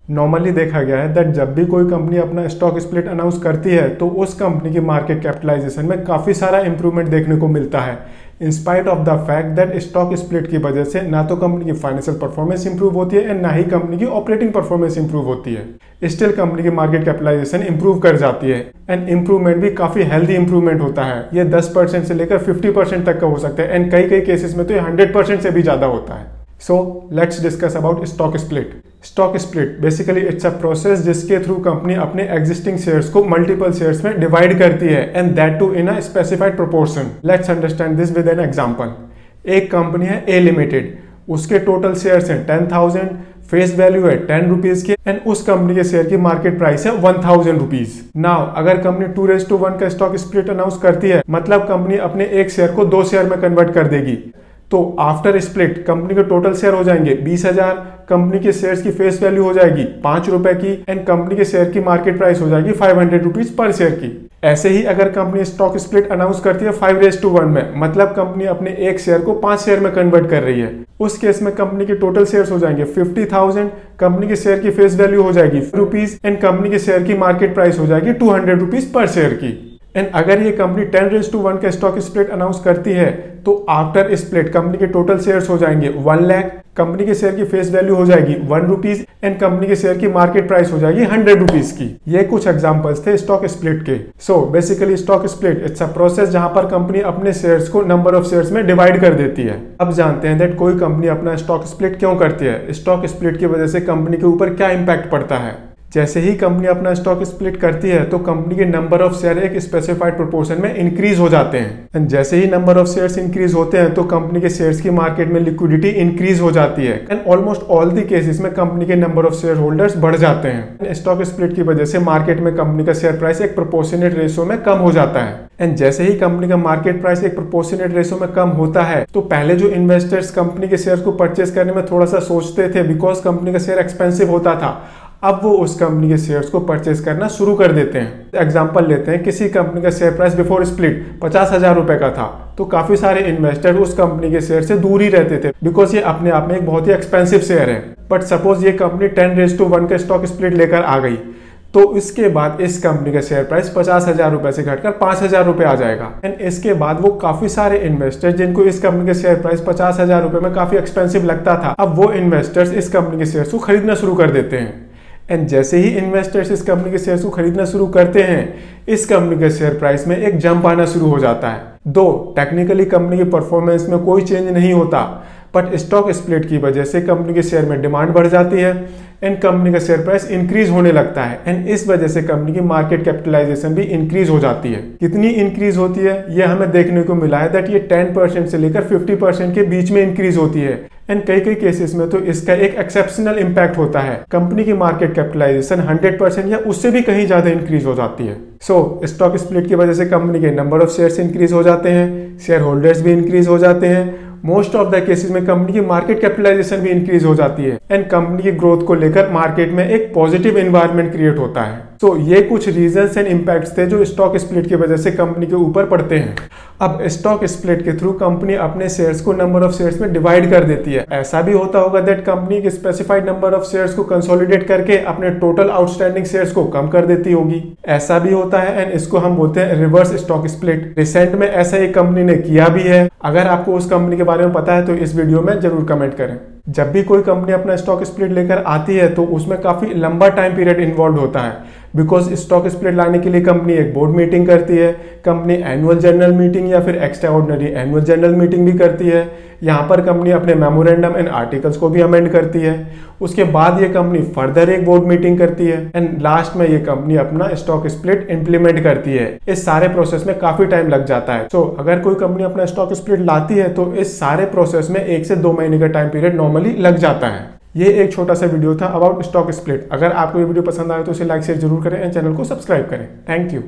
Normally देखा गया है दैट जब भी कोई कंपनी अपना स्टॉक स्प्लिट अनाउंस करती है तो उस कंपनी की मार्केट कैपिटलाइजेशन में काफ़ी सारा इंप्रूवमेंट देखने को मिलता है। In spite of the fact that stock split की वजह से ना तो कंपनी की फाइनेंशियल परफॉर्मेंस इंप्रूव होती है एंड ना ही कंपनी की ऑपरेटिंग परफॉर्मेंस इंप्रूव होती है। स्टिल कंपनी की मार्केट कैपिटलाइजेशन इंप्रूव कर जाती है एंड इंप्रूवमेंट भी काफ़ी हेल्दी इंप्रूवमेंट होता है। ये 10% से लेकर 50% तक का हो सकता है एंड कई कई केसेस में तो ये 100% से भी ज़्यादा होता है। So let's discuss about stock split. Stock split basically it's a process जिसके थ्रू कंपनी अपने existing shares को multiple shares में divide करती है and that too in a specified proportion. Let's understand this with an example. एक company है A Limited, उसके total shares हैं 10,000, फेस वैल्यू है 10 रुपीज की एंड उस कंपनी के शेयर की मार्केट प्राइस है 1,000 रुपीज। नाउ अगर कंपनी 2:1 का स्टॉक स्प्लिट अनाउंस करती है मतलब कंपनी अपने एक शेयर को 2 शेयर में कन्वर्ट कर देगी। तो आफ्टर स्प्लिट कंपनी के टोटल शेयर हो जाएंगे 20,000, कंपनी के शेयर्स की फेस वैल्यू हो जाएगी 5 रुपए की एंड कंपनी के शेयर की मार्केट प्राइस हो जाएगी 500 रुपीज पर शेयर की। ऐसे ही अगर कंपनी स्टॉक स्प्लिट अनाउंस करती है 5:1 में मतलब कंपनी अपने एक शेयर को 5 शेयर में कन्वर्ट कर रही है, उस केस में कंपनी के टोटल शेयर्स हो जाएंगे 50,000, कंपनी के शेयर की फेस वैल्यू हो जाएगी रुपीज एंड कंपनी के शेयर की मार्केट प्राइस हो जाएगी 200 रुपीज पर शेयर की। एंड अगर ये कंपनी 10:1 का स्टॉक स्प्लिट अनाउंस करती है तो आफ्टर स्प्लिट कंपनी के टोटल शेयर्स हो जाएंगे 1 लाख, कंपनी के शेयर की फेस वैल्यू हो जाएगी 1 रुपीज एंड कंपनी के शेयर की मार्केट प्राइस हो जाएगी 100 रुपीज की। ये कुछ एग्जांपल्स थे स्टॉक स्प्लिट के। So basically stock split it's a process जहां पर कंपनी अपने शेयर्स को नंबर ऑफ शेयर्स में डिवाइड कर देती है। अब जानते हैं दैट कोई कंपनी अपना स्टॉक स्प्लिट क्यों करती है, स्टॉक स्प्लिट की वजह से कंपनी के ऊपर क्या इंपैक्ट पड़ता है। जैसे ही कंपनी अपना स्टॉक स्प्लिट करती है तो कंपनी के नंबर ऑफ शेयर एक स्पेसिफाइड प्रोपोर्शन में इंक्रीज हो जाते हैं एंड जैसे ही नंबर ऑफ शेयर्स इंक्रीज होते हैं तो कंपनी के शेयर्स की मार्केट में लिक्विडिटी इंक्रीज हो जाती है and almost all the cases में कंपनी के नंबर ऑफ शेयर होल्डर्स बढ़ जाते हैं। स्टॉक स्प्लिट की वजह से मार्केट में कंपनी का शेयर प्राइस एक प्रोपोर्शनेट रेशियो में कम हो जाता है एंड जैसे ही कंपनी का मार्केट प्राइस एक प्रोपोर्शनेट रेशियो में कम होता है तो पहले जो इन्वेस्टर्स कंपनी के शेयर को परचेस करने में थोड़ा सा सोचते थे बिकॉज कंपनी का शेयर एक्सपेंसिव होता था, अब वो उस कंपनी के शेयर्स को परचेस करना शुरू कर देते हैं। एग्जांपल लेते हैं, किसी कंपनी का शेयर प्राइस बिफोर स्प्लिट 50,000 रुपए का था तो काफी सारे इन्वेस्टर उस कंपनी के शेयर से दूर ही रहते थे बिकॉज ये अपने आप में एक बहुत ही एक्सपेंसिव शेयर है। बट सपोज ये कंपनी 10:1 का स्टॉक स्प्लिट लेकर आ गई तो इसके बाद इस कंपनी का शेयर प्राइस 50,000 रुपए से घटकर 5,000 रुपए आ जाएगा एंड इसके बाद वो काफी सारे इन्वेस्टर्स जिनको इस कंपनी के शेयर प्राइस 50,000 रुपए में काफी एक्सपेंसिव लगता था, अब वो इन्वेस्टर्स इस कंपनी के शेयर्स को खरीदना शुरू कर देते हैं एंड जैसे ही इन्वेस्टर्स इस कंपनी के शेयर्स को खरीदना शुरू करते हैं इस कंपनी के शेयर प्राइस में एक जंप आना शुरू हो जाता है। दो टेक्निकली कंपनी की परफॉर्मेंस में कोई चेंज नहीं होता बट स्टॉक स्प्लिट की वजह से कंपनी के शेयर में डिमांड बढ़ जाती है एंड कंपनी का शेयर प्राइस इंक्रीज होने लगता है एंड इस वजह से कंपनी की मार्केट कैपिटलाइजेशन भी इंक्रीज हो जाती है। कितनी इंक्रीज होती है ये हमें देखने को मिला है दैट ये 10% से लेकर 50% के बीच में इंक्रीज होती है एंड कई कई केसेस में तो इसका एक एक्सेप्शनल इंपैक्ट होता है, कंपनी की मार्केट कैपिटलाइजेशन 100% या उससे भी कहीं ज्यादा इंक्रीज हो जाती है। सो स्टॉक स्प्लिट की वजह से कंपनी के नंबर ऑफ शेयर्स इंक्रीज हो जाते हैं, शेयर होल्डर्स भी इंक्रीज हो जाते हैं, मोस्ट ऑफ द केसेस में कंपनी की मार्केट कैपिटलाइजेशन भी इंक्रीज हो जाती है एंड कंपनी की ग्रोथ को लेकर मार्केट में एक पॉजिटिव एनवायरनमेंट क्रिएट होता है। तो ये कुछ रीजंस एंड इंपैक्ट्स थे जो स्टॉक स्प्लिट की वजह से कंपनी के ऊपर पड़ते हैं। अब स्टॉक स्प्लिट के थ्रू कंपनी अपने शेयर्स को नंबर ऑफ शेयर्स में डिवाइड कर देती है। ऐसा भी होता होगा दैट कंपनी एक स्पेसिफाइड नंबर ऑफ शेयर्स को कंसोलिडेट करके अपने टोटल आउटस्टैंडिंग शेयर्स को कम कर देती होगी, ऐसा भी होता है एंड इसको हम बोलते हैं रिवर्स स्टॉक स्प्लिट। रिसेंट में ऐसा एक कंपनी ने किया भी है। अगर आपको उस कंपनी के बारे में पता है तो इस वीडियो में जरूर कमेंट करें। जब भी कोई कंपनी अपना स्टॉक स्प्लिट लेकर आती है तो उसमें काफी लंबा टाइम पीरियड इन्वॉल्व होता है बिकॉज स्टॉक स्प्लिट लाने के लिए कंपनी एक बोर्ड मीटिंग करती है, कंपनी एनुअल जनरल मीटिंग या फिर extra ordinary annual general meeting भी करती है। यहाँ पर कंपनी अपने मेमोरेंडम एंड आर्टिकल्स को भी अमेंड करती है। उसके बाद ये कंपनी फर्दर एक बोर्ड मीटिंग करती है एंड लास्ट में ये कंपनी अपना स्टॉक स्प्लिट इंप्लीमेंट करती है। इस सारे प्रोसेस में काफी टाइम लग जाता है। तो अगर कोई कंपनी अपना स्टॉक स्प्लिट लाती है तो इस सारे प्रोसेस में 1 से 2 महीने का टाइम पीरियड नॉर्मली लग जाता है। ये एक छोटा सा वीडियो था अबाउट स्टॉक स्प्लिट। अगर आपको ये वीडियो पसंद आए तो इसे लाइक शेयर जरूर करें एंड चैनल को सब्सक्राइब करें। Thank you.